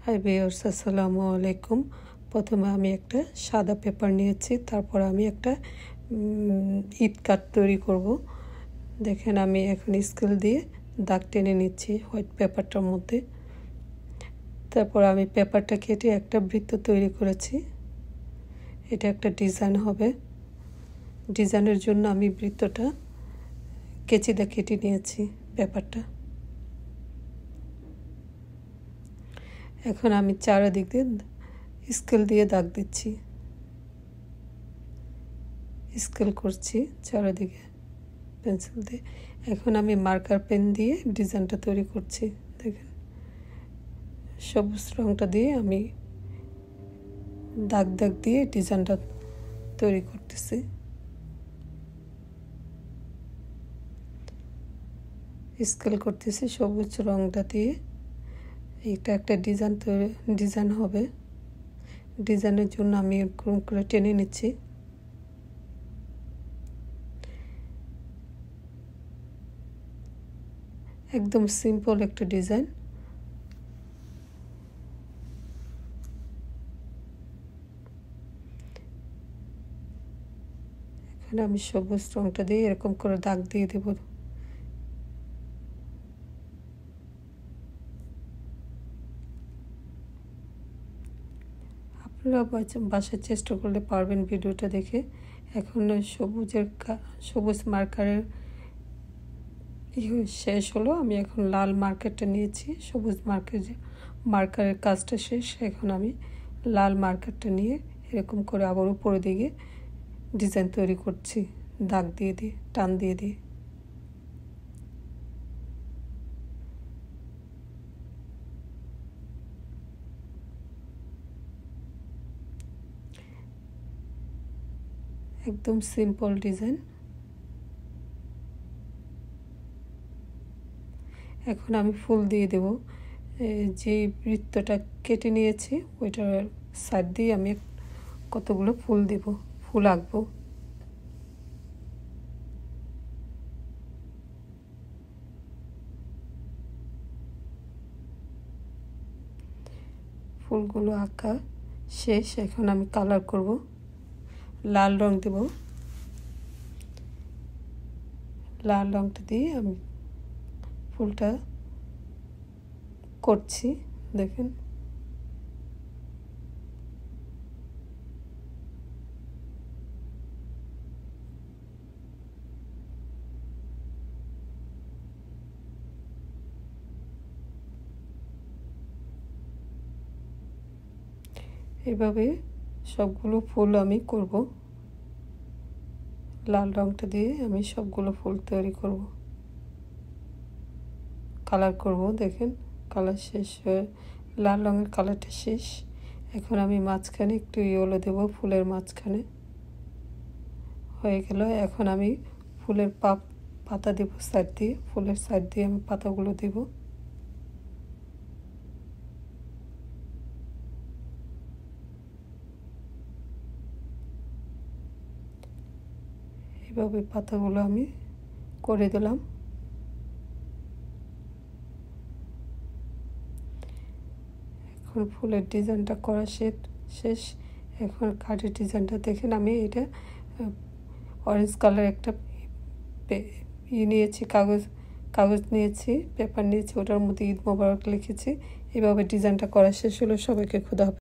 Hi viewers, আসসালামু আলাইকুম। প্রথমে আমি একটা সাদা পেপার নিয়েছি, তারপর আমি একটা ইট কাট তৈরি করব। দেখেন আমি এখন স্কেল দিয়ে দাগ টেনে নিচ্ছি হোয়াইট পেপারটার মধ্যে। তারপর আমি পেপারটা কেটে একটা বৃত্ত তৈরি করেছি। এটা একটা ডিজাইন হবে। ডিজাইনের জন্য আমি বৃত্তটা কেচি দিয়ে কেটে নিয়েছি পেপারটা। এখন আমি চারিদিক দিয়ে স্কেল দিয়ে দাগ দিচ্ছি, স্কেল করছি চারিদিকে পেন্সিল দিয়ে। এখন আমি মার্কার পেন দিয়ে ডিজাইনটা তৈরি করছি। দেখেন সবুজ রংটা দিয়ে আমি দাগ দাগ দিয়ে ডিজাইনটা তৈরি করতেছি। স্কেল করতেছি সবুজ রংটা দিয়ে। এটা একটা ডিজাইন হবে। ডিজাইনের জন্য আমি এরকম করে টেনে নিচ্ছি। একদম সিম্পল একটা ডিজাইন। এখানে আমি সবুজ রংটা দিয়ে এরকম করে দাগ দিয়ে দেব। আপনারা বাসায় চেষ্টা করলে পারবেন ভিডিওটা দেখে। এখন সবুজ মার্কারের শেষ হলো। আমি এখন লাল মার্কারটা নিয়েছি। সবুজ মার্কারের কাজটা শেষ। এখন আমি লাল মার্কারটা নিয়ে এরকম করে আবার উপরের দিকে ডিজাইন তৈরি করছি, দাগ দিয়ে দিয়ে টান দিয়ে দিয়ে। একদম সিম্পল ডিজাইন। এখন আমি ফুল দিয়ে দেব। যে বৃত্তটা কেটে নিয়েছি ওইটার সাইড দিয়ে আমি কতগুলো ফুল দেব, ফুল আঁকবো। ফুলগুলো আঁকা শেষ। এখন আমি কালার করব। লাল রং দেব। লাল রংটা দিয়ে আমি ফুলটা করছি। দেখেন এভাবে সবগুলো ফুল আমি করব। লাল রংটা দিয়ে আমি সবগুলো ফুল তৈরি করব, কালার করব। দেখেন কালার শেষ হয়ে লাল রঙের কালারটা শেষ। এখন আমি মাঝখানে একটু ইয়েলো দেব, ফুলের মাঝখানে হয়ে গেল। এখন আমি ফুলের পাতা দেব সাইড দিয়ে, ফুলের সাইড দিয়ে আমি পাতাগুলো দেব। এইভাবে পাতাগুলো আমি করে দিলাম। এখন ফুলের ডিজাইনটা করা শেষ। এখন কাঠের ডিজাইনটা দেখেন আমি এটা অরেঞ্জ কালার একটা নিয়েছি, কাগজ নিয়েছি, পেপার নিয়েছি, ওটার মধ্যে ঈদ মোবারক লিখেছি। এভাবে ডিজাইনটা করা শেষ হলো। সবাইকে খোদা হাফেজ।